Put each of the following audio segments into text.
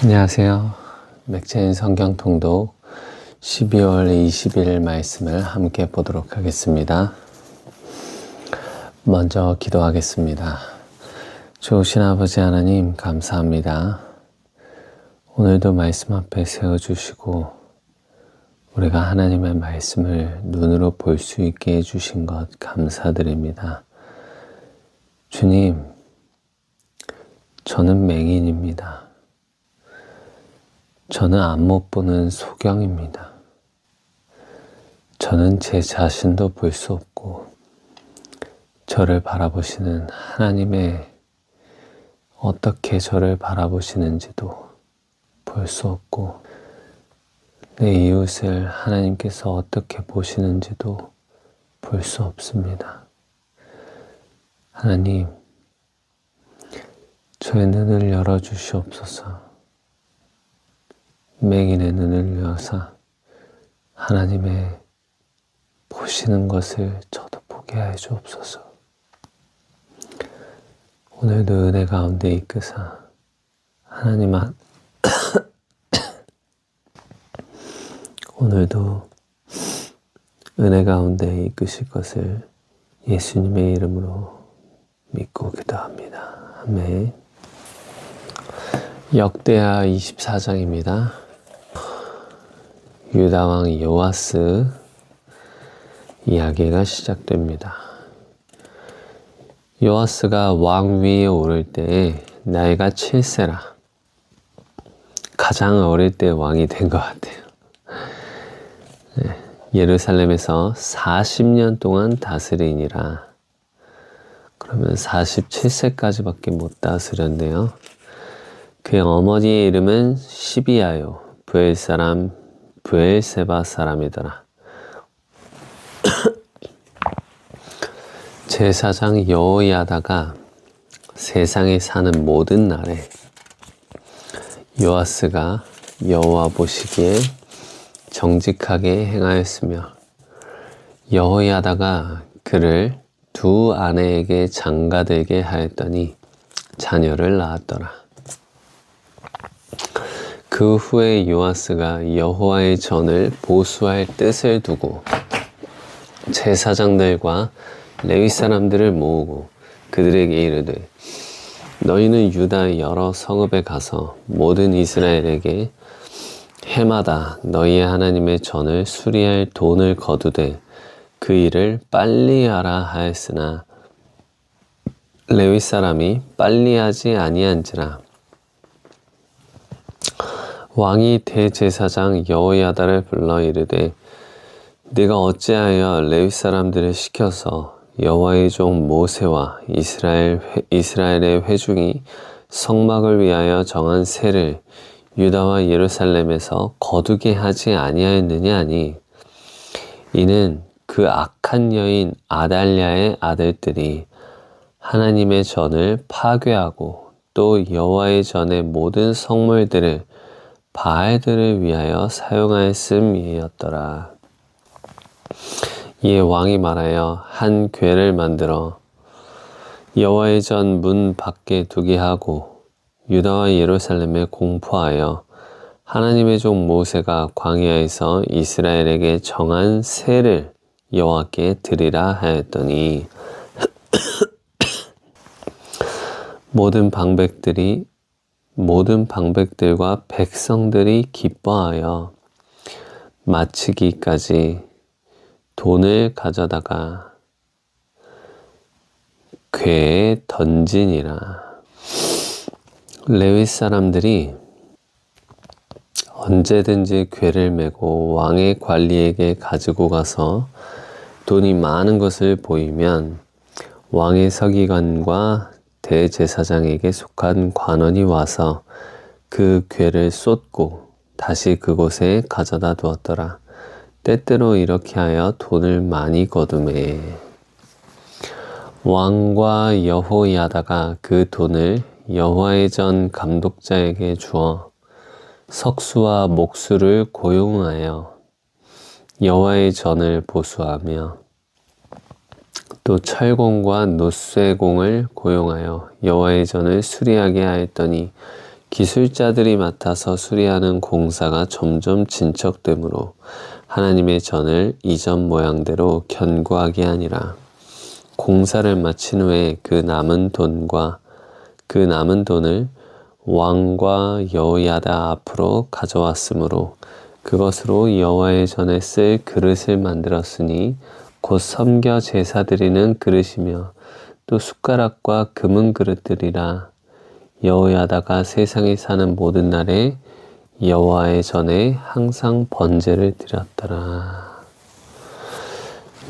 안녕하세요. 맥체인 성경 통독 12월 20일 말씀을 함께 보도록 하겠습니다. 먼저 기도하겠습니다. 좋으신 아버지 하나님 감사합니다. 오늘도 말씀 앞에 세워주시고 우리가 하나님의 말씀을 눈으로 볼 수 있게 해주신 것 감사드립니다. 주님, 저는 맹인입니다. 저는 앞못 보는 소경입니다. 저는 제 자신도 볼 수 없고 저를 바라보시는 하나님의 어떻게 저를 바라보시는지도 볼 수 없고 내 이웃을 하나님께서 어떻게 보시는지도 볼 수 없습니다. 하나님, 저의 눈을 열어주시옵소서. 맹인의 눈을 여사 하나님의 보시는 것을 저도 보게 하여 주옵소서. 오늘도 은혜 가운데 이끄사 하나님 오늘도 은혜 가운데 이끄실 것을 예수님의 이름으로 믿고 기도합니다. 아멘. 역대하 24장입니다. 유다왕 요아스 이야기가 시작됩니다. 요아스가 왕위에 오를 때 나이가 7세라. 가장 어릴 때 왕이 된 것 같아요. 예루살렘에서 40년 동안 다스리니라. 그러면 47세까지밖에 못 다스렸네요. 그의 어머니의 이름은 시비아요. 브엘세바 사람이더라. 제사장 여호야다가 세상에 사는 모든 날에 요아스가 여호와 보시기에 정직하게 행하였으며 여호야다가 그를 두 아내에게 장가들게 하였더니 자녀를 낳았더라. 그 후에 요아스가 여호와의 전을 보수할 뜻을 두고 제사장들과 레위 사람들을 모으고 그들에게 이르되 너희는 유다 여러 성읍에 가서 모든 이스라엘에게 해마다 너희의 하나님의 전을 수리할 돈을 거두되 그 일을 빨리 하라 하였으나 레위 사람이 빨리 하지 아니한지라. 왕이 대제사장 여호야다를 불러 이르되 네가 어찌하여 레위 사람들을 시켜서 여호와의 종 모세와 이스라엘의 회중이 성막을 위하여 정한 세를 유다와 예루살렘에서 거두게 하지 아니하였느냐 하니 이는 그 악한 여인 아달랴의 아들들이 하나님의 전을 파괴하고 또 여호와의 전의 모든 성물들을 바알들을 위하여 사용하였음이었더라. 이에 왕이 말하여 한 궤를 만들어 여호와의 전 문 밖에 두게 하고 유다와 예루살렘에 공포하여 하나님의 종 모세가 광야에서 이스라엘에게 정한 세를 여호와께 드리라 하였더니 모든 방백들과 백성들이 기뻐하여 마치기까지 돈을 가져다가 궤에 던지니라. 레위 사람들이 언제든지 궤를 메고 왕의 관리에게 가지고 가서 돈이 많은 것을 보이면 왕의 서기관과 대제사장에게 속한 관원이 와서 그 궤를 쏟고 다시 그곳에 가져다 두었더라. 때때로 이렇게 하여 돈을 많이 거두매 왕과 여호야다가 그 돈을 여호와의 전 감독자에게 주어 석수와 목수를 고용하여 여호와의 전을 보수하며 또 철공과 노쇠공을 고용하여 여호와의 전을 수리하게 하였더니 기술자들이 맡아서 수리하는 공사가 점점 진척되므로 하나님의 전을 이전 모양대로 견고하게 하니라. 공사를 마친 후에 그 남은 돈을 왕과 여호야다 앞으로 가져왔으므로 그것으로 여호와의 전에 쓸 그릇을 만들었으니 곧 섬겨 제사 드리는 그릇이며 또 숟가락과 금은 그릇들이라. 여호야다가 세상에 사는 모든 날에 여호와의 전에 항상 번제를 드렸더라.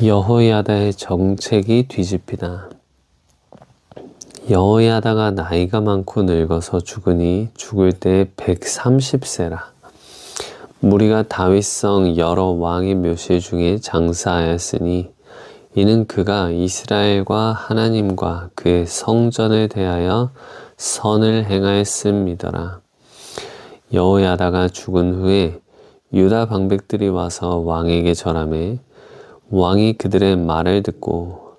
여호야다의 정책이 뒤집히다. 여호야다가 나이가 많고 늙어서 죽으니 죽을 때 130세라. 무리가 다윗성 여러 왕의 묘실 중에 장사하였으니 이는 그가 이스라엘과 하나님과 그의 성전을 대하여 선을 행하였음이더라. 여호야다가 죽은 후에 유다 방백들이 와서 왕에게 절하매 왕이 그들의 말을 듣고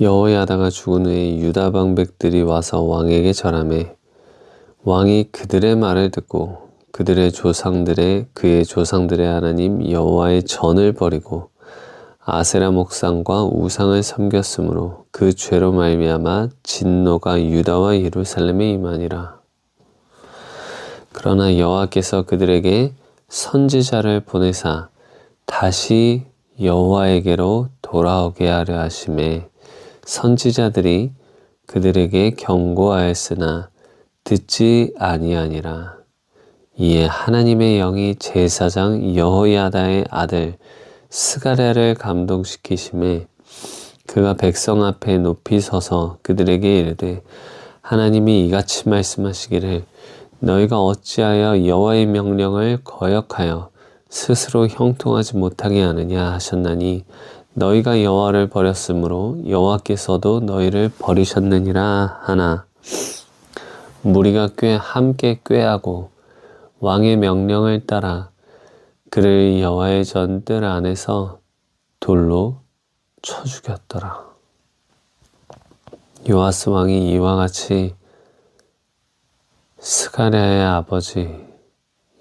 여호야다가 죽은 후에 유다 방백들이 와서 왕에게 절하매 왕이 그들의 말을 듣고 그의 조상들의 하나님 여호와의 전을 버리고 아세라 목상과 우상을 섬겼으므로 그 죄로 말미암아 진노가 유다와 예루살렘에 임하니라. 그러나 여호와께서 그들에게 선지자를 보내사 다시 여호와에게로 돌아오게 하려 하심에 선지자들이 그들에게 경고하였으나 듣지 아니하니라. 이에 하나님의 영이 제사장 여호야다의 아들 스가랴를 감동시키심에 그가 백성 앞에 높이 서서 그들에게 이르되 하나님이 이같이 말씀하시기를 너희가 어찌하여 여호와의 명령을 거역하여 스스로 형통하지 못하게 하느냐 하셨나니 너희가 여호와를 버렸으므로 여호와께서도 너희를 버리셨느니라 하나 무리가 함께 꾀하고 왕의 명령을 따라 그를 여호와의 전뜰 안에서 돌로 쳐 죽였더라. 요아스 왕이 이와 같이 스가랴의 아버지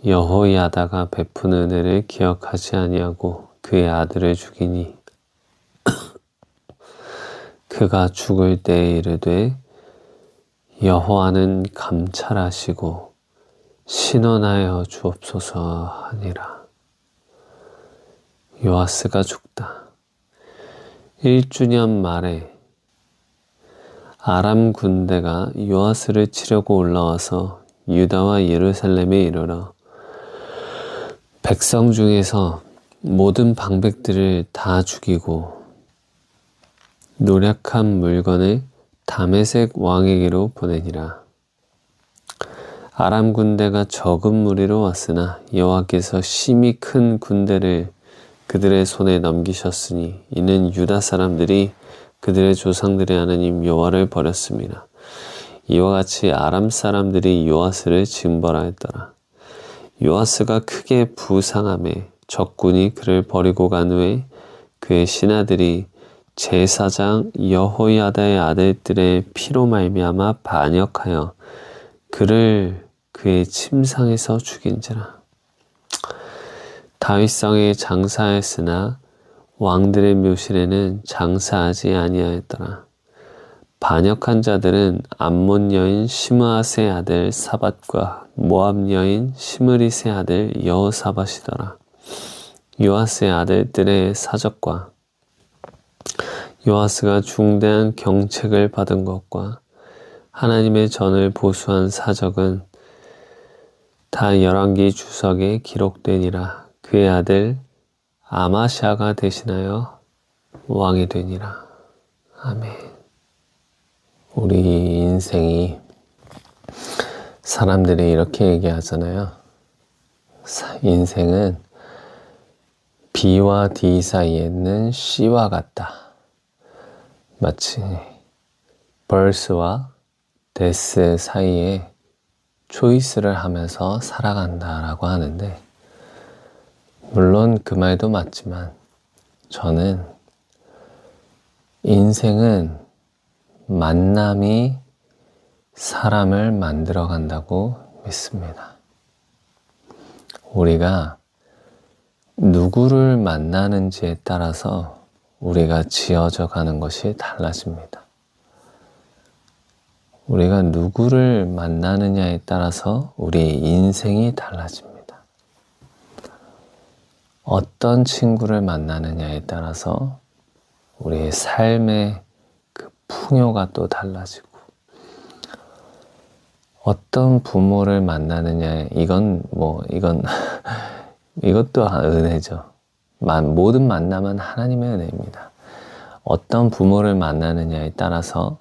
여호야다가 베푼 은혜를 기억하지 아니하고 그의 아들을 죽이니 그가 죽을 때에 이르되 여호와는 감찰하시고 신원하여 주옵소서 하니라. 요아스가 죽다. 1주년 말에 아람 군대가 요아스를 치려고 올라와서 유다와 예루살렘에 이르러 백성 중에서 모든 방백들을 다 죽이고 노략한 물건을 다메섹 왕에게로 보내니라. 아람 군대가 적은 무리로 왔으나 여호와께서 심히 큰 군대를 그들의 손에 넘기셨으니 이는 유다 사람들이 그들의 조상들의 하나님 여호와를 버렸습니다. 이와 같이 아람 사람들이 요아스를 징벌하였더라. 요아스가 크게 부상하매 적군이 그를 버리고 간 후에 그의 신하들이 제사장 여호야다의 아들들의 피로 말미암아 반역하여 그를 그의 침상에서 죽인지라. 다윗성에 장사하였으나 왕들의 묘실에는 장사하지 아니하였더라. 반역한 자들은 암몬 여인 시므아스의 아들 사밧과 모압 여인 시므릿의 아들 여호사밧이더라. 요아스의 아들들의 사적과 요아스가 중대한 경책을 받은 것과 하나님의 전을 보수한 사적은 다 열왕기 주석에 기록되니라. 그의 아들 아마샤가 대신하여 왕이 되니라. 아멘. 우리 인생이 사람들이 이렇게 얘기하잖아요. 인생은 B와 D 사이에 있는 C와 같다. 마치 birth와 death 사이에 초이스를 하면서 살아간다라고 하는데 물론 그 말도 맞지만 저는 인생은 만남이 사람을 만들어 간다고 믿습니다. 우리가 누구를 만나는지에 따라서 우리가 지어져 가는 것이 달라집니다. 우리가 누구를 만나느냐에 따라서 우리의 인생이 달라집니다. 어떤 친구를 만나느냐에 따라서 우리의 삶의 그 풍요가 또 달라지고, 어떤 부모를 만나느냐에 이것도 은혜죠. 모든 만남은 하나님의 은혜입니다. 어떤 부모를 만나느냐에 따라서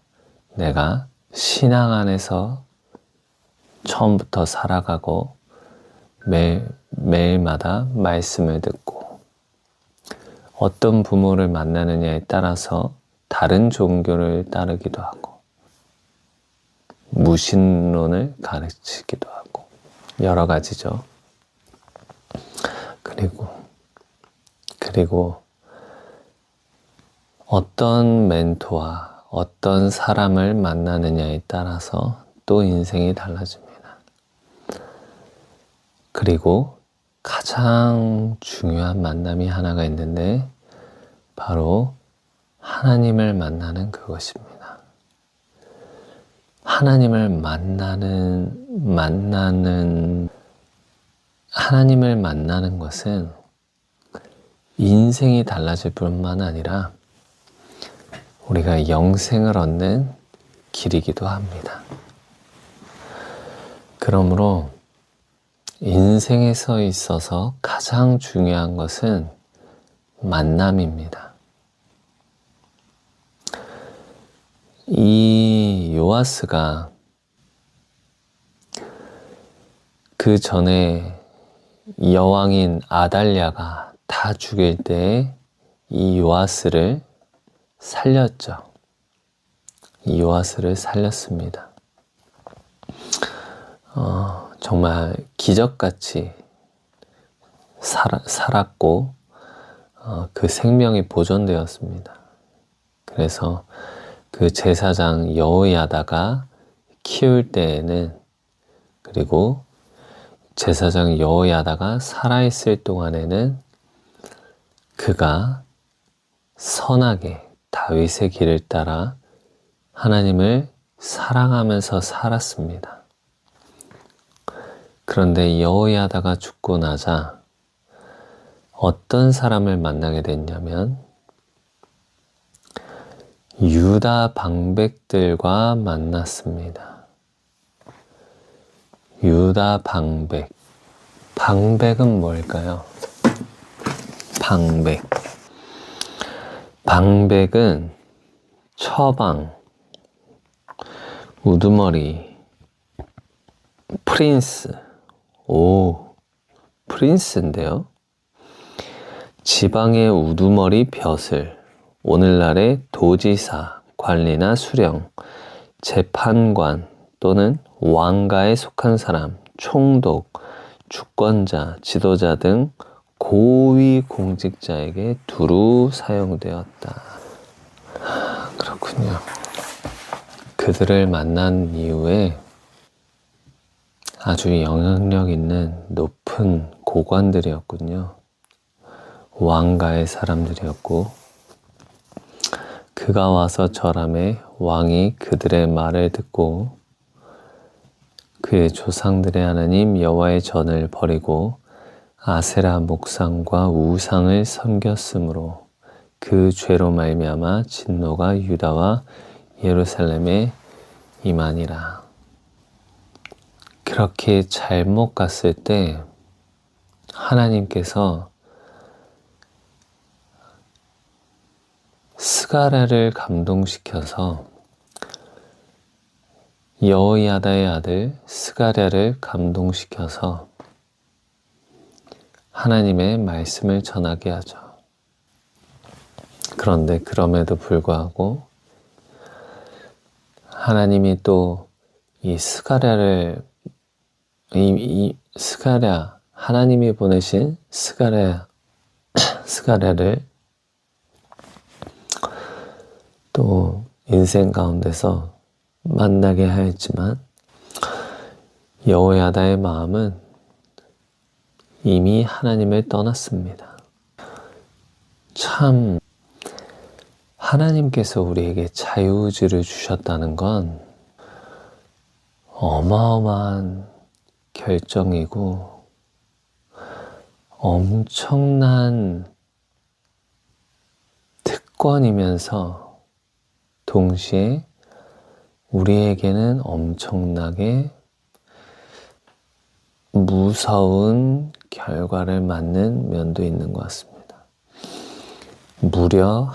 내가 신앙 안에서 처음부터 살아가고 매일마다 말씀을 듣고, 어떤 부모를 만나느냐에 따라서 다른 종교를 따르기도 하고 무신론을 가르치기도 하고 여러 가지죠. 그리고 어떤 멘토와 어떤 사람을 만나느냐에 따라서 또 인생이 달라집니다. 그리고 가장 중요한 만남이 하나가 있는데 바로 하나님을 만나는 그것입니다. 하나님을 만나는 것은 인생이 달라질 뿐만 아니라 우리가 영생을 얻는 길이기도 합니다. 그러므로 인생에서 있어서 가장 중요한 것은 만남입니다. 이 요아스가 그 전에 여왕인 아달랴가 다 죽일 때 이 요아스를 살렸죠. 이 요아스를 살렸습니다. 정말 기적같이 살았고 그 생명이 보존되었습니다. 그래서 그 제사장 여호야다가 키울 때에는, 그리고 제사장 여호야다가 살아있을 동안에는 그가 선하게 다윗의 길을 따라 하나님을 사랑하면서 살았습니다. 그런데 여호야다가 죽고 나자 어떤 사람을 만나게 됐냐면 유다 방백들과 만났습니다. 유다 방백. 방백은 뭘까요? 방백은 처방, 우두머리, 프린스. 프린스인데요. 지방의 우두머리 벼슬, 오늘날의 도지사, 관리나 수령, 재판관 또는 왕가에 속한 사람, 총독, 주권자, 지도자 등 고위 공직자에게 두루 사용되었다. 그렇군요. 그들을 만난 이후에 아주 영향력 있는 높은 고관들이었군요. 왕가의 사람들이었고, 그가 와서 절함에 왕이 그들의 말을 듣고 그의 조상들의 하나님 여호와의 전을 버리고 아세라 목상과 우상을 섬겼으므로 그 죄로 말미암아 진노가 유다와 예루살렘에 임하니라. 그렇게 잘못 갔을 때 하나님께서 스가랴를 감동시켜서 여호야다의 아들 스가랴를 감동시켜서 하나님의 말씀을 전하게 하죠. 그런데 그럼에도 불구하고 하나님이 또 이 스가랴를 하나님이 보내신 스가랴를 또 인생 가운데서 만나게 하였지만 여호야다의 마음은 이미 하나님을 떠났습니다. 참 하나님께서 우리에게 자유의지를 주셨다는 건 어마어마한 결정이고 엄청난 특권이면서 동시에 우리에게는 엄청나게 무서운 결과를 맞는 면도 있는 것 같습니다. 무려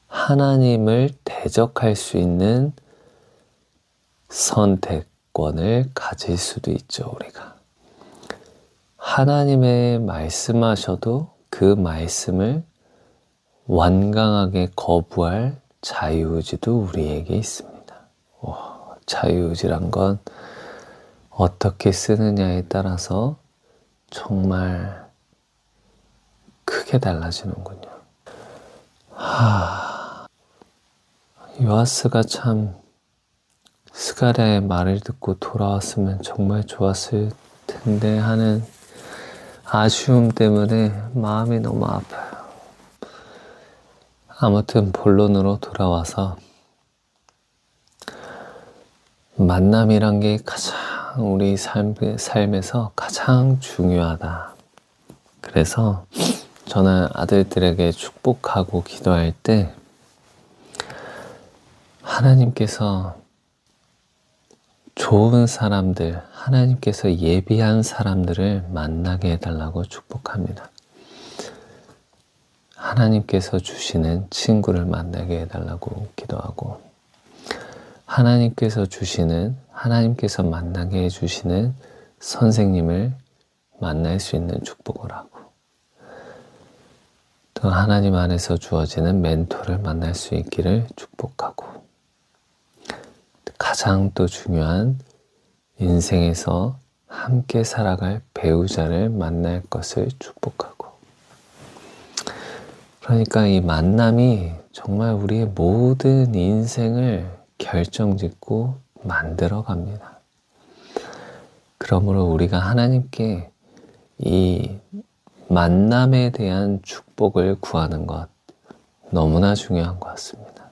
하나님을 대적할 수 있는 선택권을 가질 수도 있죠, 우리가. 하나님의 말씀하셔도 그 말씀을 완강하게 거부할 자유의지도 우리에게 있습니다. 자유의지란 건 어떻게 쓰느냐에 따라서 정말 크게 달라지는군요. 요아스가 참 스가랴의 말을 듣고 돌아왔으면 정말 좋았을 텐데 하는 아쉬움 때문에 마음이 너무 아파요. 아무튼 본론으로 돌아와서 만남이란 게 가장 우리 삶에서 가장 중요하다. 그래서 저는 아들들에게 축복하고 기도할 때 하나님께서 좋은 사람들, 하나님께서 예비한 사람들을 만나게 해달라고 축복합니다. 하나님께서 주시는 친구를 만나게 해달라고 기도하고 하나님께서 만나게 해주시는 선생님을 만날 수 있는 축복을 하고 또 하나님 안에서 주어지는 멘토를 만날 수 있기를 축복하고 가장 또 중요한 인생에서 함께 살아갈 배우자를 만날 것을 축복하고 그러니까 이 만남이 정말 우리의 모든 인생을 결정짓고 만들어 갑니다. 그러므로 우리가 하나님께 이 만남에 대한 축복을 구하는 것 너무나 중요한 것 같습니다.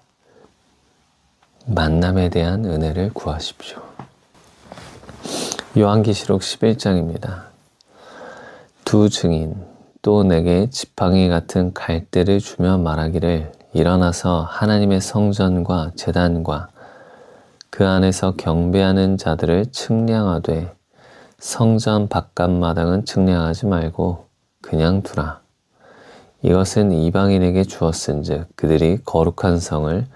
만남에 대한 은혜를 구하십시오. 요한계시록 11장입니다. 두 증인 또 내게 지팡이 같은 갈대를 주며 말하기를 일어나서 하나님의 성전과 제단과 그 안에서 경배하는 자들을 측량하되 성전 바깥마당은 측량하지 말고 그냥 두라. 이것은 이방인에게 주었은즉 그들이 거룩한 성을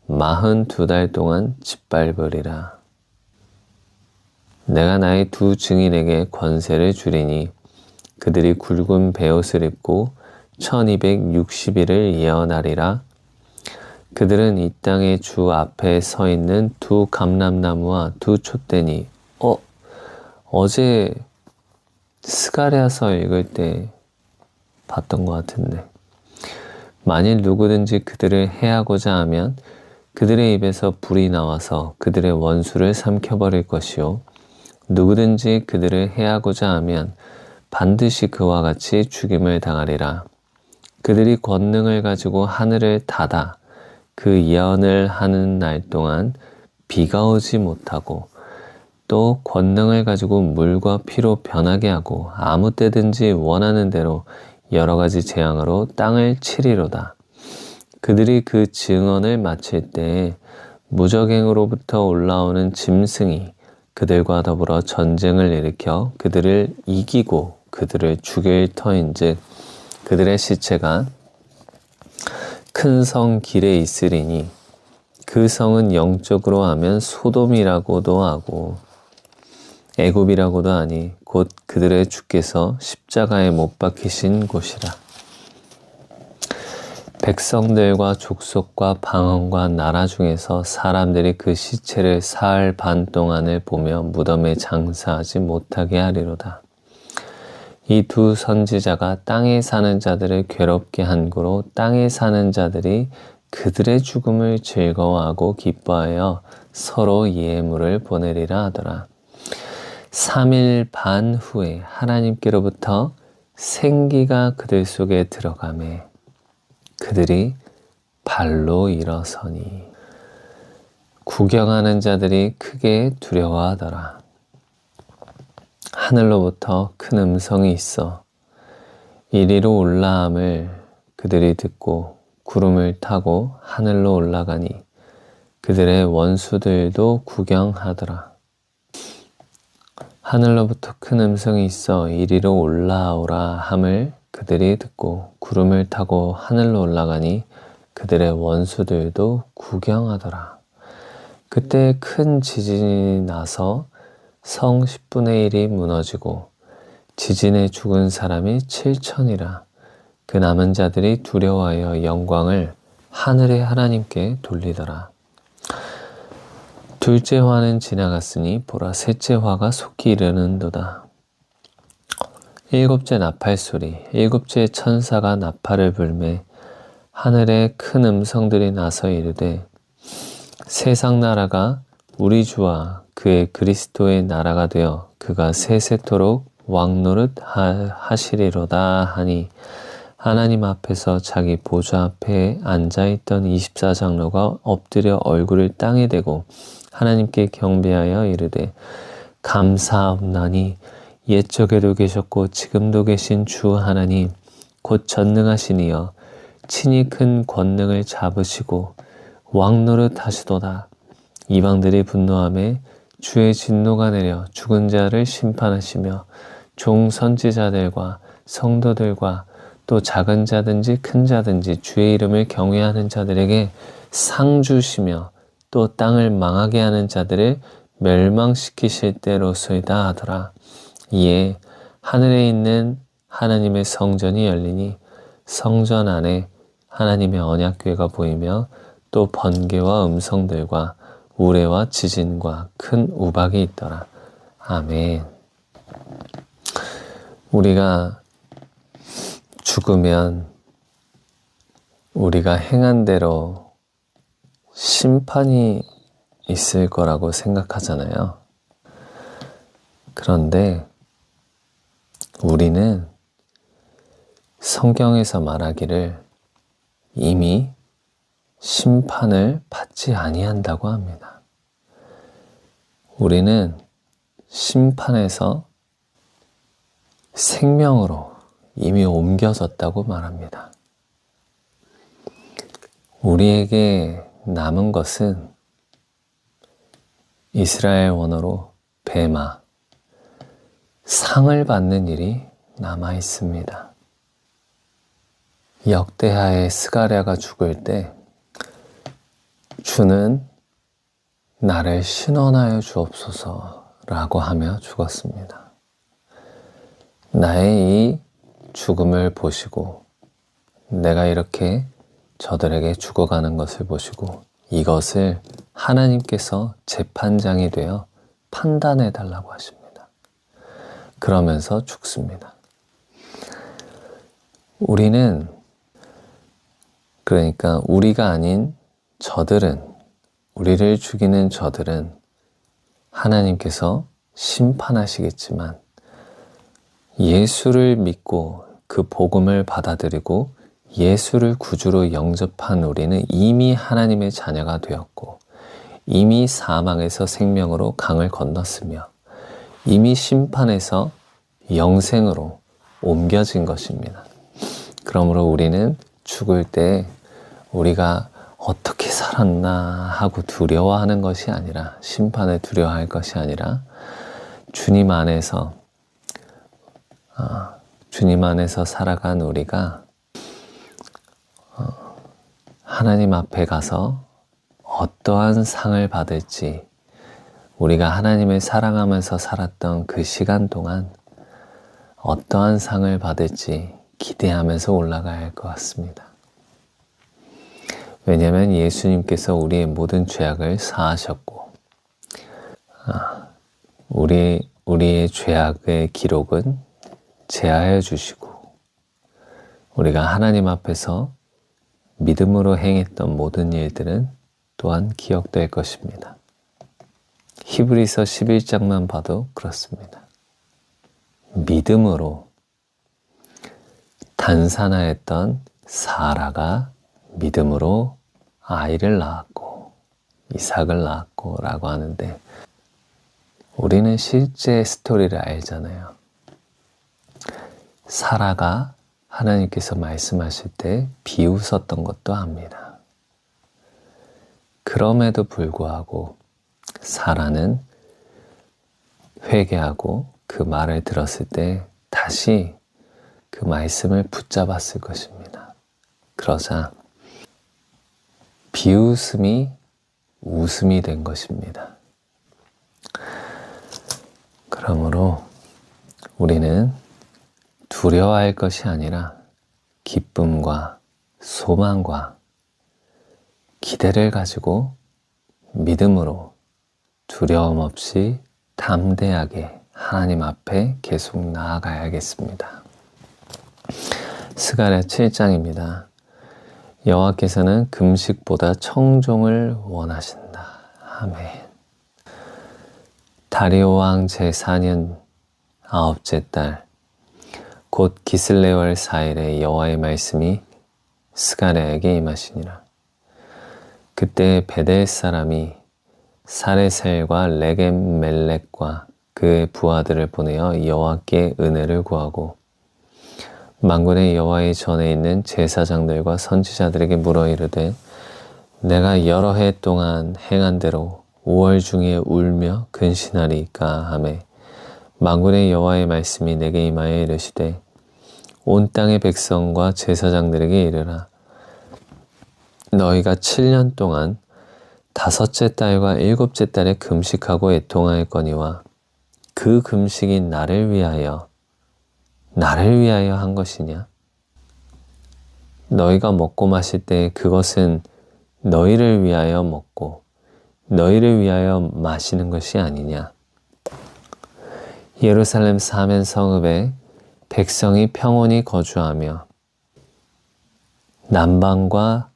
42달 동안 짓밟으리라. 내가 나의 두 증인에게 권세를 주리니 그들이 굵은 베옷을 입고 1260일을 예언하리라. 그들은 이 땅의 주 앞에 서 있는 두 감람나무와 두 촛대니 어제 스가랴서 읽을 때 봤던 것 같은데 만일 누구든지 그들을 해하고자 하면 그들의 입에서 불이 나와서 그들의 원수를 삼켜버릴 것이요 누구든지 그들을 해하고자 하면 반드시 그와 같이 죽임을 당하리라. 그들이 권능을 가지고 하늘을 닫아 그 예언을 하는 날 동안 비가 오지 못하고 또 권능을 가지고 물과 피로 변하게 하고 아무 때든지 원하는 대로 여러 가지 재앙으로 땅을 치리로다. 그들이 그 증언을 마칠 때에 무적행으로부터 올라오는 짐승이 그들과 더불어 전쟁을 일으켜 그들을 이기고 그들을 죽일 터인즉 그들의 시체가 큰 성 길에 있으리니 그 성은 영적으로 하면 소돔이라고도 하고 애굽이라고도 하니 곧 그들의 주께서 십자가에 못 박히신 곳이라. 백성들과 족속과 방언과 나라 중에서 사람들이 그 시체를 사흘 반 동안을 보며 무덤에 장사하지 못하게 하리로다. 이 두 선지자가 땅에 사는 자들을 괴롭게 한 고로 땅에 사는 자들이 그들의 죽음을 즐거워하고 기뻐하여 서로 예물을 보내리라 하더라. 3일 반 후에 하나님께로부터 생기가 그들 속에 들어가매 그들이 발로 일어서니 구경하는 자들이 크게 두려워하더라. 하늘로부터 큰 음성이 있어 이리로 올라함을 그들이 듣고 구름을 타고 하늘로 올라가니 그들의 원수들도 구경하더라. 하늘로부터 큰 음성이 있어 이리로 올라오라 함을 그들이 듣고 구름을 타고 하늘로 올라가니 그들의 원수들도 구경하더라. 그때 큰 지진이 나서 성 10분의 1이 무너지고 지진에 죽은 사람이 7천이라. 그 남은 자들이 두려워하여 영광을 하늘의 하나님께 돌리더라. 둘째 화는 지나갔으니 보라 셋째 화가 속히 이르는도다. 일곱째 나팔 소리, 일곱째 천사가 나팔을 불매 하늘에 큰 음성들이 나서 이르되 세상 나라가 우리 주와 그의 그리스도의 나라가 되어 그가 세세토록 왕노릇 하시리로다 하니 하나님 앞에서 자기 보좌 앞에 앉아있던 24장로가 엎드려 얼굴을 땅에 대고 하나님께 경배하여 이르되 감사옵나니 옛적에도 계셨고 지금도 계신 주 하나님 곧 전능하신 이여 친히 큰 권능을 잡으시고 왕노릇 하시도다. 이방들이 분노하매 주의 진노가 내려 죽은 자를 심판하시며 종 선지자들과 성도들과 또 작은 자든지 큰 자든지 주의 이름을 경외하는 자들에게 상 주시며 또 땅을 망하게 하는 자들을 멸망시키실 때로소이다 하더라. 이에 하늘에 있는 하나님의 성전이 열리니 성전 안에 하나님의 언약궤가 보이며 또 번개와 음성들과 우레와 지진과 큰 우박이 있더라. 아멘. 우리가 죽으면 우리가 행한 대로 심판이 있을 거라고 생각하잖아요. 그런데 우리는 성경에서 말하기를 이미 심판을 받지 아니한다고 합니다. 우리는 심판에서 생명으로 이미 옮겨졌다고 말합니다. 우리에게 남은 것은 이스라엘 원어로 베마, 상을 받는 일이 남아 있습니다. 역대하의 스가랴가 죽을 때 주는 나를 신원하여 주옵소서라고 하며 죽었습니다. 나의 이 죽음을 보시고 내가 이렇게 저들에게 죽어가는 것을 보시고 이것을 하나님께서 재판장이 되어 판단해 달라고 하십니다. 그러면서 죽습니다. 우리는 그러니까 우리가 아닌 저들은 우리를 죽이는 저들은 하나님께서 심판하시겠지만 예수를 믿고 그 복음을 받아들이고 예수를 구주로 영접한 우리는 이미 하나님의 자녀가 되었고 이미 사망에서 생명으로 강을 건넜으며 이미 심판에서 영생으로 옮겨진 것입니다. 그러므로 우리는 죽을 때 우리가 어떻게 살았나 하고 두려워하는 것이 아니라 심판을 두려워할 것이 아니라 주님 안에서 살아간 우리가 하나님 앞에 가서 어떠한 상을 받을지 우리가 하나님을 사랑하면서 살았던 그 시간 동안 어떠한 상을 받을지 기대하면서 올라가야 할 것 같습니다. 왜냐하면 예수님께서 우리의 모든 죄악을 사하셨고 우리의 죄악의 기록은 제하여 주시고 우리가 하나님 앞에서 믿음으로 행했던 모든 일들은 또한 기억될 것입니다. 히브리서 11장만 봐도 그렇습니다. 믿음으로 단산하였던 사라가 믿음으로 아이를 낳았고 이삭을 낳았고 라고 하는데, 우리는 실제 스토리를 알잖아요. 사라가 하나님께서 말씀하실 때 비웃었던 것도 압니다. 그럼에도 불구하고 사라는 회개하고 그 말을 들었을 때 다시 그 말씀을 붙잡았을 것입니다. 그러자 비웃음이 웃음이 된 것입니다. 그러므로 우리는 두려워할 것이 아니라 기쁨과 소망과 기대를 가지고 믿음으로 두려움 없이 담대하게 하나님 앞에 계속 나아가야겠습니다. 스가랴 7장입니다. 여호와께서는 금식보다 청종을 원하신다. 아멘. 다리오 왕 제4년 9째 달 곧 기슬레월 4일에 여호와의 말씀이 스가랴에게 임하시니라. 그때 베델 사람이 사레셀과 레겜멜렉과 그의 부하들을 보내어 여호와께 은혜를 구하고 만군의 여호와의 전에 있는 제사장들과 선지자들에게 물어 이르되, 내가 여러 해 동안 행한 대로 5월 중에 울며 근신하리이까 하매, 만군의 여호와의 말씀이 내게 임하여 이르시되, 온 땅의 백성과 제사장들에게 이르라. 너희가 7년 동안 5째 달과 7째 달에 금식하고 애통하였거니와 그 금식이 나를 위하여 한 것이냐? 너희가 먹고 마실 때 그것은 너희를 위하여 먹고 너희를 위하여 마시는 것이 아니냐? 예루살렘 사면 성읍에 백성이 평온히 거주하며 남방과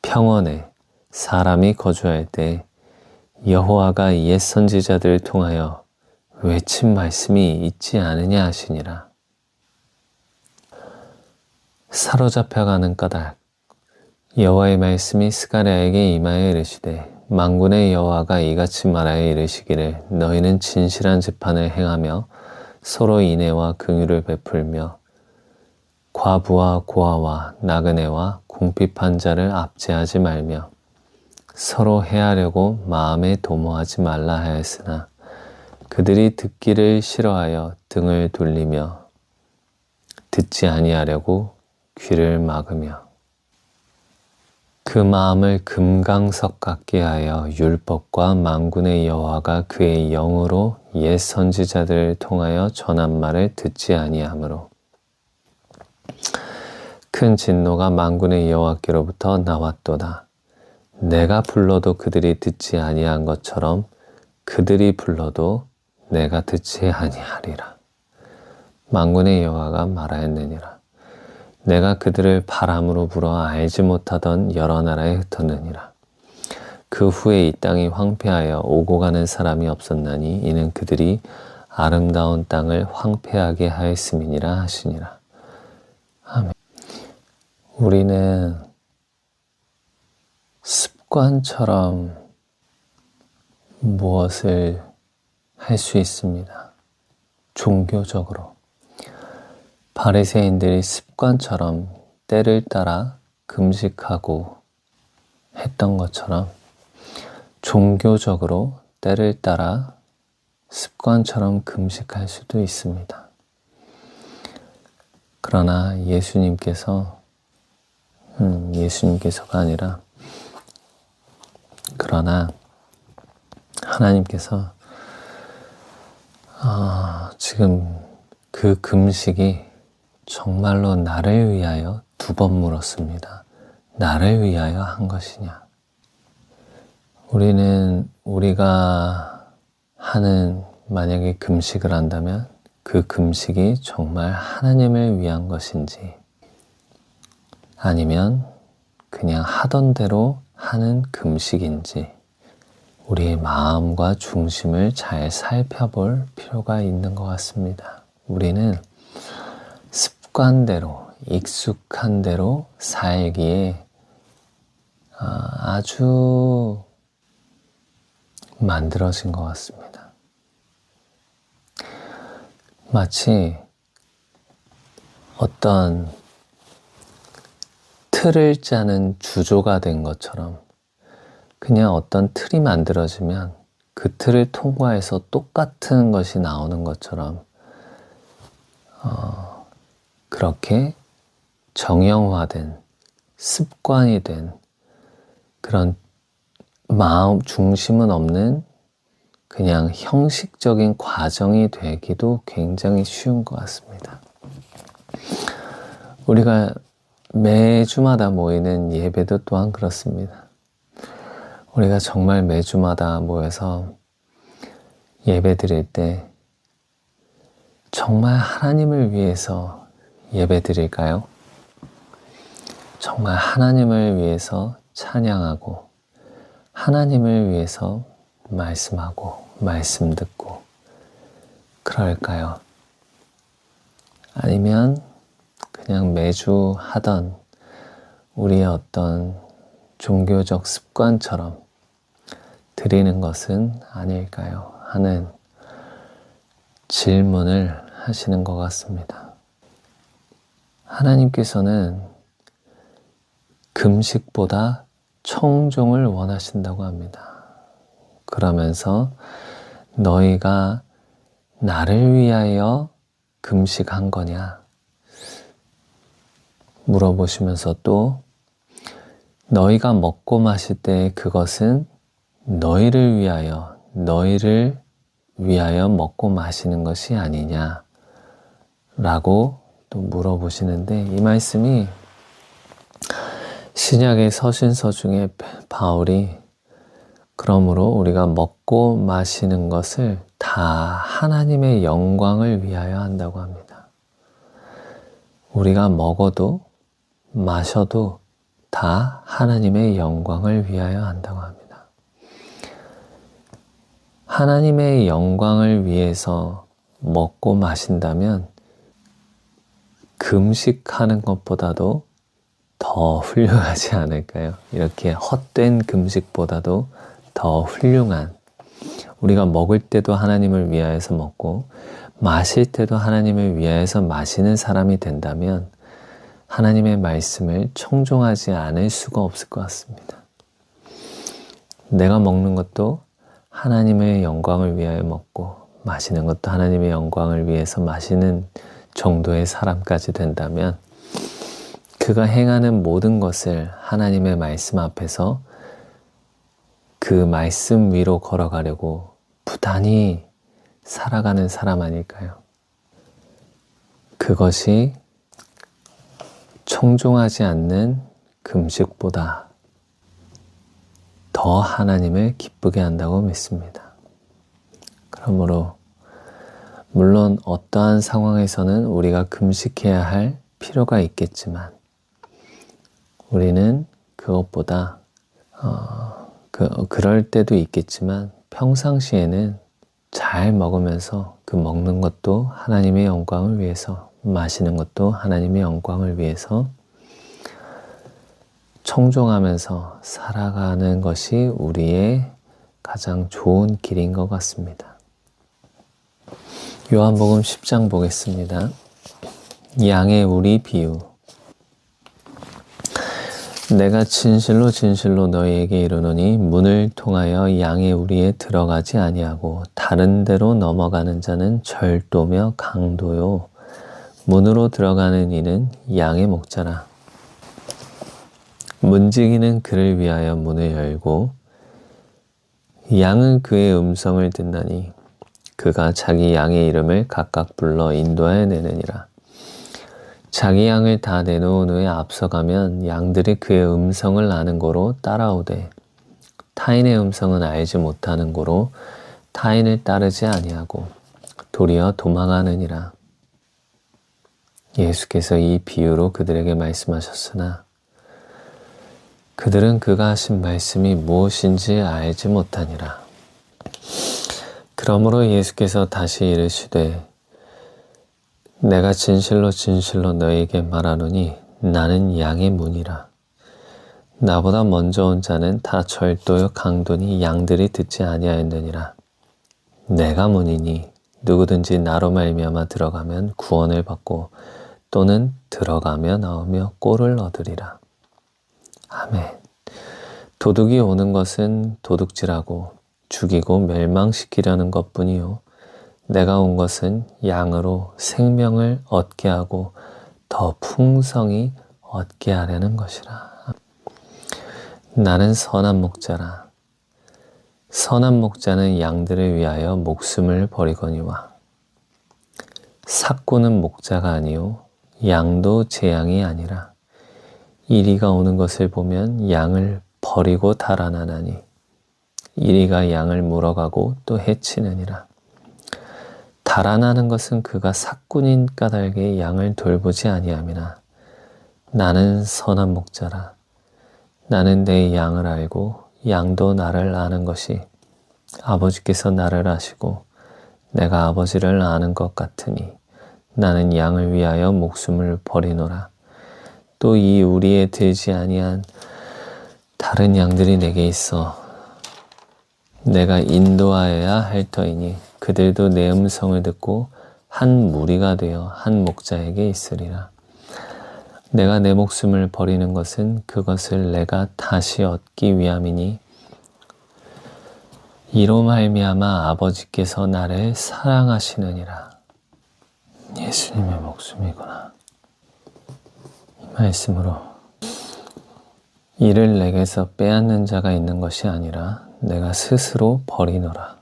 평원에 사람이 거주할 때 여호와가 옛 선지자들을 통하여 외친 말씀이 있지 않으냐 하시니라. 사로잡혀가는 까닭. 여호와의 말씀이 스가랴에게 임하여 이르시되, 만군의 여호와가 이같이 말하여 이르시기를, 너희는 진실한 재판을 행하며 서로 인애와 긍휼을 베풀며 과부와 고아와 나그네와 궁핍한 자를 압제하지 말며 서로 해하려고 마음에 도모하지 말라 하였으나 그들이 듣기를 싫어하여 등을 돌리며 듣지 아니하려고 귀를 막으며 그 마음을 금강석 같게 하여 율법과 만군의 여호와가 그의 영으로 옛 선지자들을 통하여 전한 말을 듣지 아니하므로 큰 진노가 만군의 여호와께로부터 나왔도다. 내가 불러도 그들이 듣지 아니한 것처럼 그들이 불러도 내가 듣지 아니하리라. 만군의 여호와가 말하였느니라. 내가 그들을 바람으로 불어 알지 못하던 여러 나라에 흩었느니라. 그 후에 이 땅이 황폐하여 오고 가는 사람이 없었나니 이는 그들이 아름다운 땅을 황폐하게 하였음이니라 하시니라. 아멘. 우리는 습관처럼 무엇을 할 수 있습니다. 종교적으로. 바리새인들이 습관처럼 때를 따라 금식하고 했던 것처럼 종교적으로 때를 따라 습관처럼 금식할 수도 있습니다. 그러나 예수님께서가 아니라 그러나 하나님께서 지금 그 금식이 정말로 나를 위하여 2번 물었습니다. 나를 위하여 한 것이냐? 우리가 하는 만약에 금식을 한다면 그 금식이 정말 하나님을 위한 것인지 아니면 그냥 하던 대로 하는 금식인지 우리의 마음과 중심을 잘 살펴볼 필요가 있는 것 같습니다. 우리는 습관대로, 익숙한 대로 살기에 아주 만들어진 것 같습니다. 마치 어떤 틀을 짜는 주조가 된 것처럼 그냥 어떤 틀이 만들어지면 그 틀을 통과해서 똑같은 것이 나오는 것처럼 그렇게 정형화된 습관이 된 그런 마음 중심은 없는 그냥 형식적인 과정이 되기도 굉장히 쉬운 것 같습니다. 우리가 매주마다 모이는 예배도 또한 그렇습니다. 우리가 정말 매주마다 모여서 예배 드릴 때 정말 하나님을 위해서 예배 드릴까요? 정말 하나님을 위해서 찬양하고 하나님을 위해서 말씀하고 말씀 듣고 그럴까요? 아니면 그냥 매주 하던 우리의 어떤 종교적 습관처럼 드리는 것은 아닐까요? 하는 질문을 하시는 것 같습니다. 하나님께서는 금식보다 청종을 원하신다고 합니다. 그러면서 너희가 나를 위하여 금식한 거냐? 물어보시면서 또 너희가 먹고 마실 때 그것은 너희를 위하여 먹고 마시는 것이 아니냐? 라고 또 물어보시는데 이 말씀이 신약의 서신서 중에 바울이 그러므로 우리가 먹고 마시는 것을 다 하나님의 영광을 위하여 한다고 합니다. 우리가 먹어도 마셔도 다 하나님의 영광을 위하여 한다고 합니다. 하나님의 영광을 위해서 먹고 마신다면 금식하는 것보다도 더 훌륭하지 않을까요? 이렇게 헛된 금식보다도 더 훌륭한, 우리가 먹을 때도 하나님을 위하여서 먹고 마실 때도 하나님을 위하여서 마시는 사람이 된다면 하나님의 말씀을 청종하지 않을 수가 없을 것 같습니다. 내가 먹는 것도 하나님의 영광을 위하여 먹고 마시는 것도 하나님의 영광을 위해서 마시는 정도의 사람까지 된다면 그가 행하는 모든 것을 하나님의 말씀 앞에서 그 말씀 위로 걸어가려고 부단히 살아가는 사람 아닐까요? 그것이 청종하지 않는 금식보다 더 하나님을 기쁘게 한다고 믿습니다. 그러므로 물론 어떠한 상황에서는 우리가 금식해야 할 필요가 있겠지만 우리는 그것보다 그럴 때도 있겠지만 평상시에는 잘 먹으면서 그 먹는 것도 하나님의 영광을 위해서 마시는 것도 하나님의 영광을 위해서 청종하면서 살아가는 것이 우리의 가장 좋은 길인 것 같습니다. 요한복음 10장 보겠습니다. 양의 우리 비유. 내가 진실로 진실로 너희에게 이르노니 문을 통하여 양의 우리에 들어가지 아니하고 다른 데로 넘어가는 자는 절도며 강도요 문으로 들어가는 이는 양의 목자라. 문지기는 그를 위하여 문을 열고 양은 그의 음성을 듣나니 그가 자기 양의 이름을 각각 불러 인도하여 내느니라. 자기 양을 다 내놓은 후에 앞서가면 양들이 그의 음성을 아는 고로 따라오되 타인의 음성은 알지 못하는 고로 타인을 따르지 아니하고 도리어 도망하느니라. 예수께서 이 비유로 그들에게 말씀하셨으나 그들은 그가 하신 말씀이 무엇인지 알지 못하니라. 그러므로 예수께서 다시 이르시되 내가 진실로 진실로 너희에게 말하노니 나는 양의 문이라. 나보다 먼저 온 자는 다 절도요 강도니 양들이 듣지 아니하였느니라. 내가 문이니 누구든지 나로 말미암아 들어가면 구원을 받고 또는 들어가며 나오며 꼴을 얻으리라. 아멘. 도둑이 오는 것은 도둑질하고 죽이고 멸망시키려는 것뿐이요 내가 온 것은 양으로 생명을 얻게 하고 더 풍성히 얻게 하려는 것이라. 나는 선한 목자라. 선한 목자는 양들을 위하여 목숨을 버리거니와 삭고는 목자가 아니요 양도 제 양이 아니라 이리가 오는 것을 보면 양을 버리고 달아나나니 이리가 양을 물어가고 또 해치느니라. 달아나는 것은 그가 삭군인 까닭에 양을 돌보지 아니함이나 나는 선한 목자라. 나는 내 양을 알고 양도 나를 아는 것이 아버지께서 나를 아시고 내가 아버지를 아는 것 같으니 나는 양을 위하여 목숨을 버리노라. 또 이 우리에 들지 아니한 다른 양들이 내게 있어 내가 인도하여야 할 터이니 그들도 내 음성을 듣고 한 무리가 되어 한 목자에게 있으리라. 내가 내 목숨을 버리는 것은 그것을 내가 다시 얻기 위함이니 이로 말미암아 아버지께서 나를 사랑하시느니라. 예수님의 목숨이구나. 이 말씀으로 이를 내게서 빼앗는 자가 있는 것이 아니라 내가 스스로 버리노라.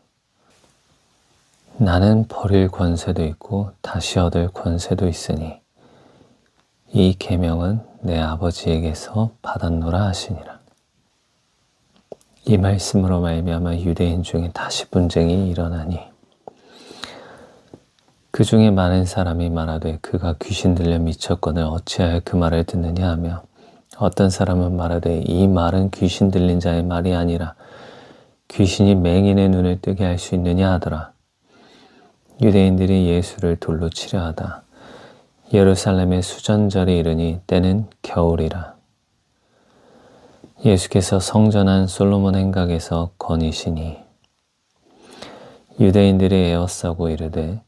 나는 버릴 권세도 있고 다시 얻을 권세도 있으니 이 계명은 내 아버지에게서 받았노라 하시니라. 이 말씀으로 말미암아 유대인 중에 다시 분쟁이 일어나니 그 중에 많은 사람이 말하되 그가 귀신 들려 미쳤거늘 어찌하여 그 말을 듣느냐 하며 어떤 사람은 말하되 이 말은 귀신 들린 자의 말이 아니라 귀신이 맹인의 눈을 뜨게 할 수 있느냐 하더라. 유대인들이 예수를 돌로 치려 하다. 예루살렘의 수전절에 이르니 때는 겨울이라. 예수께서 성전한 솔로몬 행각에서 거니시니 유대인들이 에워싸고 이르되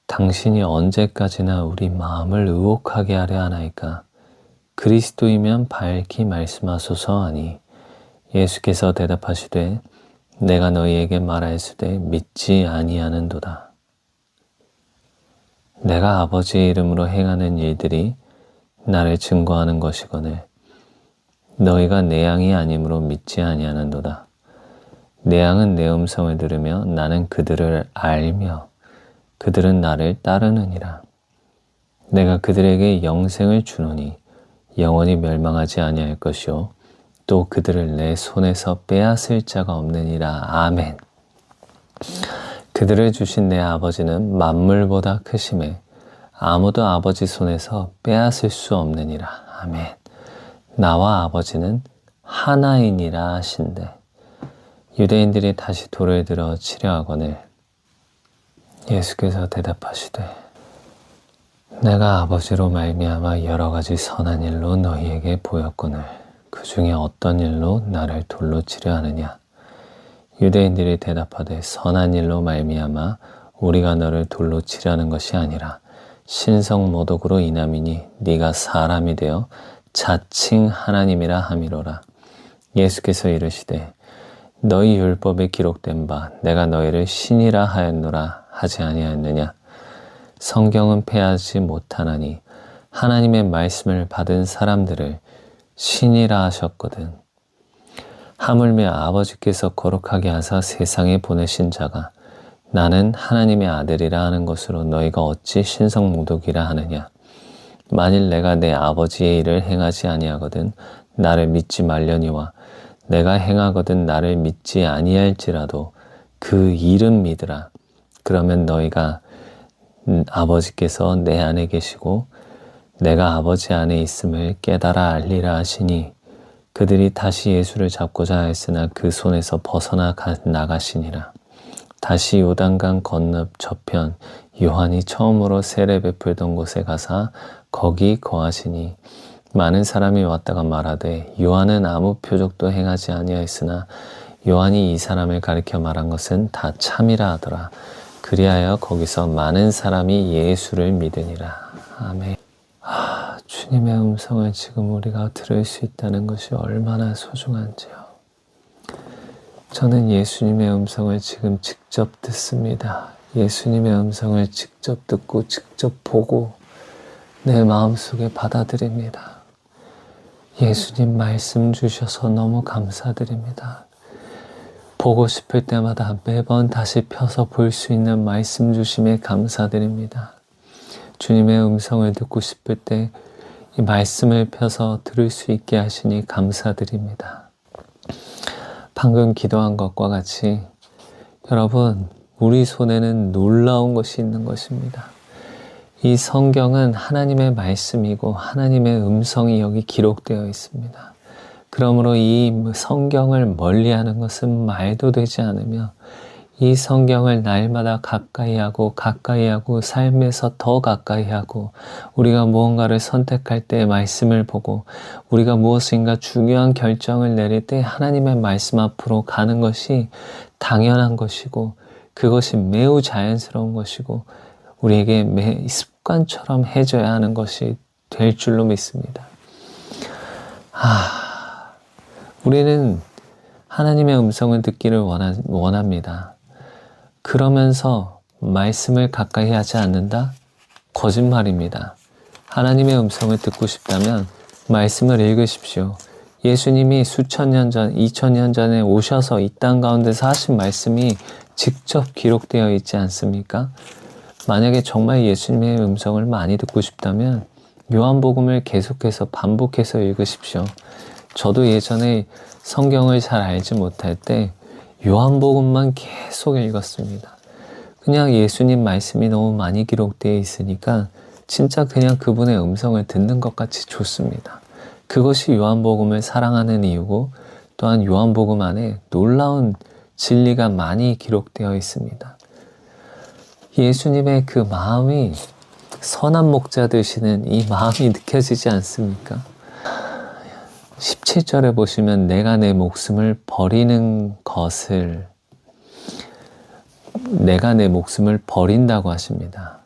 당신이 언제까지나 우리 마음을 의혹하게 하려 하나이까? 그리스도이면 밝히 말씀하소서 하니 예수께서 대답하시되 내가 너희에게 말하였으되 믿지 아니하는도다. 내가 아버지의 이름으로 행하는 일들이 나를 증거하는 것이거늘 너희가 내 양이 아니므로 믿지 아니하는도다. 내 양은 내 음성을 들으며 나는 그들을 알며 그들은 나를 따르느니라. 내가 그들에게 영생을 주노니 영원히 멸망하지 아니할 것이요 또 그들을 내 손에서 빼앗을 자가 없느니라. 아멘. 그들을 주신 내 아버지는 만물보다 크심에 아무도 아버지 손에서 빼앗을 수 없느니라. 아멘. 나와 아버지는 하나이니라 하신대. 유대인들이 다시 돌을 들어 치려 하거늘 예수께서 대답하시되 내가 아버지로 말미암아 여러 가지 선한 일로 너희에게 보였거늘 그 중에 어떤 일로 나를 돌로 치려 하느냐. 유대인들이 대답하되 선한 일로 말미암아 우리가 너를 돌로 치려는 것이 아니라 신성모독으로 인함이니 네가 사람이 되어 자칭 하나님이라 함이로라. 예수께서 이르시되 너희 율법에 기록된 바 내가 너희를 신이라 하였노라 하지 아니하였느냐. 성경은 패하지 못하나니 하나님의 말씀을 받은 사람들을 신이라 하셨거든. 하물며 아버지께서 거룩하게 하사 세상에 보내신 자가 나는 하나님의 아들이라 하는 것으로 너희가 어찌 신성모독이라 하느냐. 만일 내가 내 아버지의 일을 행하지 아니하거든 나를 믿지 말려니와 내가 행하거든 나를 믿지 아니할지라도 그 일은 믿으라. 그러면 너희가 아버지께서 내 안에 계시고 내가 아버지 안에 있음을 깨달아 알리라 하시니 그들이 다시 예수를 잡고자 하였으나 그 손에서 벗어나 나가시니라. 다시 요단강 건너 저편 요한이 처음으로 세례 베풀던 곳에 가사 거기 거하시니 많은 사람이 왔다가 말하되 요한은 아무 표적도 행하지 아니하였으나 요한이 이 사람을 가리켜 말한 것은 다 참이라 하더라. 그리하여 거기서 많은 사람이 예수를 믿으니라. 아멘. 주님의 음성을 지금 우리가 들을 수 있다는 것이 얼마나 소중한지요. 저는 예수님의 음성을 지금 직접 듣습니다. 예수님의 음성을 직접 듣고 직접 보고 내 마음속에 받아들입니다. 예수님 말씀 주셔서 너무 감사드립니다. 보고 싶을 때마다 매번 다시 펴서 볼 수 있는 말씀 주심에 감사드립니다. 주님의 음성을 듣고 싶을 때 이 말씀을 펴서 들을 수 있게 하시니 감사드립니다. 방금 기도한 것과 같이 여러분, 우리 손에는 놀라운 것이 있는 것입니다. 이 성경은 하나님의 말씀이고 하나님의 음성이 여기 기록되어 있습니다. 그러므로 이 성경을 멀리하는 것은 말도 되지 않으며 이 성경을 날마다 가까이하고 삶에서 더 가까이하고 우리가 무언가를 선택할 때 말씀을 보고 우리가 무엇인가 중요한 결정을 내릴 때 하나님의 말씀 앞으로 가는 것이 당연한 것이고 그것이 매우 자연스러운 것이고 우리에게 매 습관처럼 해줘야 하는 것이 될 줄로 믿습니다. 우리는 하나님의 음성을 듣기를 원합니다. 그러면서 말씀을 가까이 하지 않는다? 거짓말입니다. 하나님의 음성을 듣고 싶다면 말씀을 읽으십시오. 예수님이 수천 년 전, 2000년 전에 오셔서 이 땅 가운데서 하신 말씀이 직접 기록되어 있지 않습니까? 만약에 정말 예수님의 음성을 많이 듣고 싶다면 요한복음을 계속해서 반복해서 읽으십시오. 저도 예전에 성경을 잘 알지 못할 때 요한복음만 계속 읽었습니다. 그냥 예수님 말씀이 너무 많이 기록되어 있으니까 진짜 그냥 그분의 음성을 듣는 것 같이 좋습니다. 그것이 요한복음을 사랑하는 이유고 또한 요한복음 안에 놀라운 진리가 많이 기록되어 있습니다. 예수님의 그 마음이 선한 목자 되시는 이 마음이 느껴지지 않습니까? 17절에 보시면 내가 내 목숨을 버리는 것을 내가 내 목숨을 버린다고 하십니다.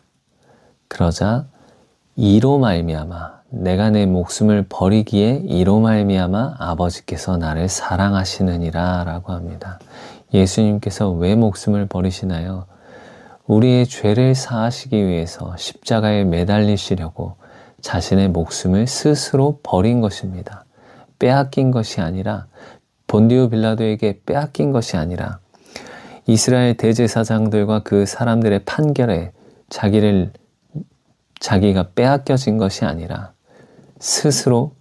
그러자 이로 말미암아 내가 내 목숨을 버리기에 이로 말미암아 아버지께서 나를 사랑하시느니라 라고 합니다. 예수님께서 왜 목숨을 버리시나요? 우리의 죄를 사하시기 위해서 십자가에 매달리시려고 자신의 목숨을 스스로 버린 것입니다. 빼앗긴 것이 아니라 본디오 빌라도에게 빼앗긴 것이 아니라 이스라엘 대제사장들과 그 사람들의 판결에 자기가 빼앗겨진 것이 아니라 스스로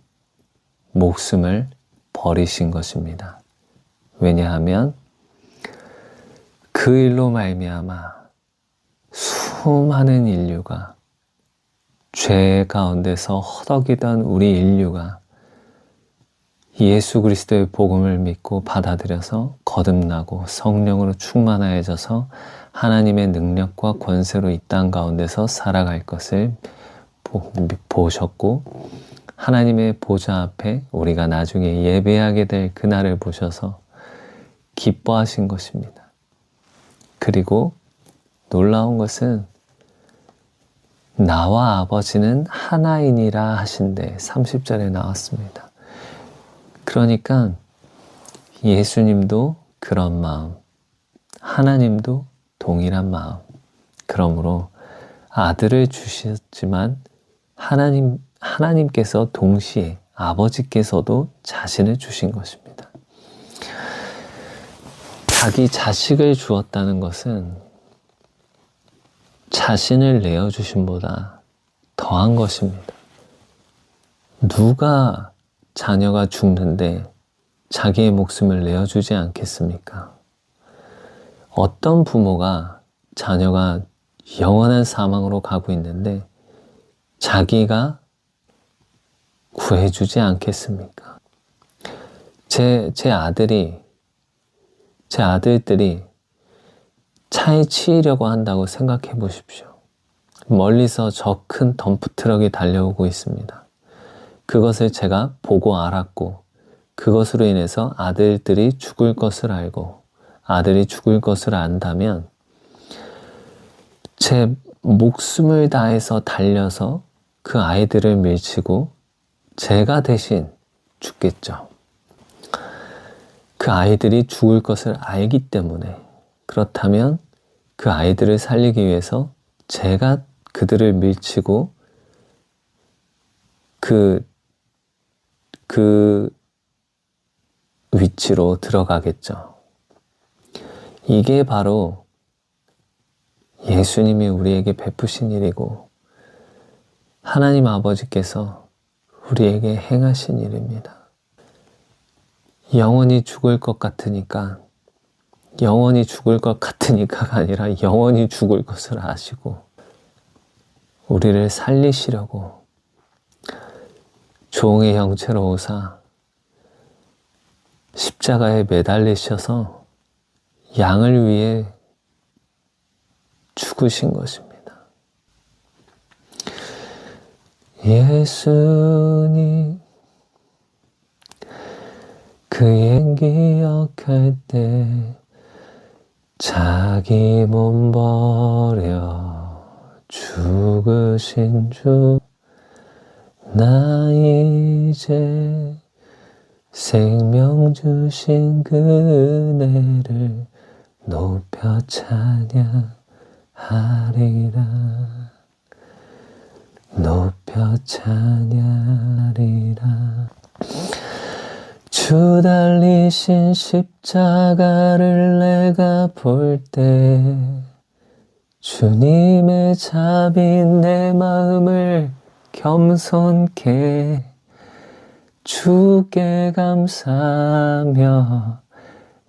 목숨을 버리신 것입니다. 왜냐하면 그 일로 말미암아 수많은 인류가 죄 가운데서 허덕이던 우리 인류가 예수 그리스도의 복음을 믿고 받아들여서 거듭나고 성령으로 충만하여져서 하나님의 능력과 권세로 이 땅 가운데서 살아갈 것을 보셨고 하나님의 보좌 앞에 우리가 나중에 예배하게 될 그날을 보셔서 기뻐하신 것입니다. 그리고 놀라운 것은 나와 아버지는 하나이니라 하신데 30절에 나왔습니다. 그러니까 예수님도 그런 마음, 하나님도 동일한 마음. 그러므로 아들을 주셨지만 하나님께서 동시에 아버지께서도 자신을 주신 것입니다. 자기 자식을 주었다는 것은 자신을 내어주심보다 더한 것입니다. 누가 자녀가 죽는데 자기의 목숨을 내어주지 않겠습니까? 어떤 부모가 자녀가 영원한 사망으로 가고 있는데 자기가 구해주지 않겠습니까? 제 아들들이 차에 치이려고 한다고 생각해 보십시오. 멀리서 저 큰 덤프트럭이 달려오고 있습니다. 그것을 제가 보고 알았고, 그것으로 인해서 아들들이 죽을 것을 알고, 아들이 죽을 것을 안다면 제 목숨을 다해서 달려서 그 아이들을 밀치고 제가 대신 죽겠죠. 그 아이들이 죽을 것을 알기 때문에, 그렇다면 그 아이들을 살리기 위해서 제가 그들을 밀치고 그 위치로 들어가겠죠. 이게 바로 예수님이 우리에게 베푸신 일이고 하나님 아버지께서 우리에게 행하신 일입니다. 영원히 죽을 것 같으니까, 영원히 죽을 것 같으니까가 아니라 영원히 죽을 것을 아시고 우리를 살리시려고 종의 형체로 오사 십자가에 매달리셔서 양을 위해 죽으신 것입니다. 예수님, 그의 기억할 때 자기 몸 버려 죽으신 주, 나 이제 생명 주신 그 은혜를 높여 찬양하리라, 높여 찬양하리라. 주 달리신 십자가를 내가 볼 때 주님의 자비인 내 마음을 겸손케 주께 감사하며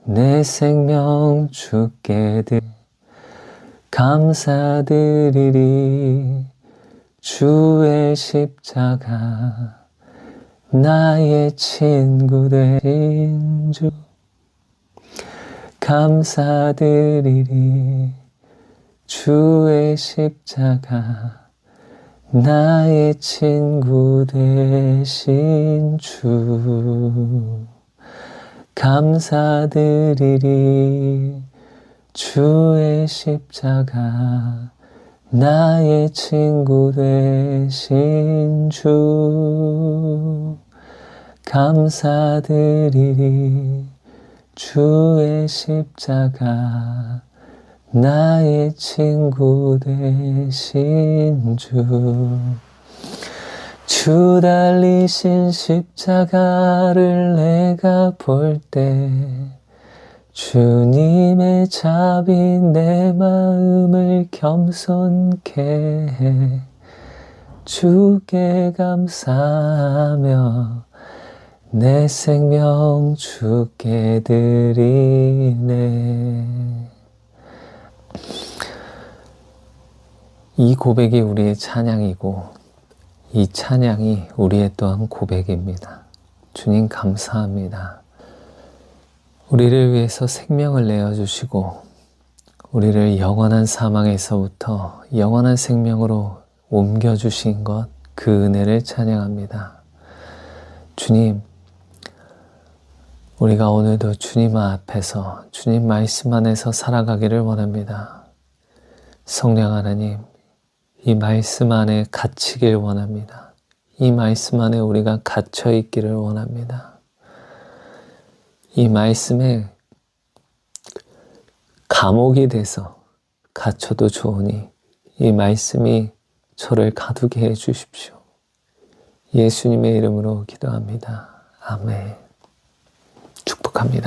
내 생명 주께 감사드리리. 주의 십자가 나의 친구 되신 주 감사드리리. 주의 십자가 나의 친구 되신 주 감사드리리. 주의 십자가 나의 친구 되신 주 감사드리리. 주의 십자가 나의 친구 되신 주. 주 달리신 십자가를 내가 볼 때 주님의 자비인 내 마음을 겸손케 해 주께 감사하며 내 생명 주께 드리네. 이 고백이 우리의 찬양이고 이 찬양이 우리의 또한 고백입니다. 주님 감사합니다. 우리를 위해서 생명을 내어주시고 우리를 영원한 사망에서부터 영원한 생명으로 옮겨주신 것, 그 은혜를 찬양합니다. 주님, 우리가 오늘도 주님 앞에서 주님 말씀 안에서 살아가기를 원합니다. 성령 하나님, 이 말씀 안에 갇히길 원합니다. 이 말씀 안에 우리가 갇혀 있기를 원합니다. 이 말씀에 감옥이 돼서 갇혀도 좋으니 이 말씀이 저를 가두게 해 주십시오. 예수님의 이름으로 기도합니다. 아멘. 축복합니다.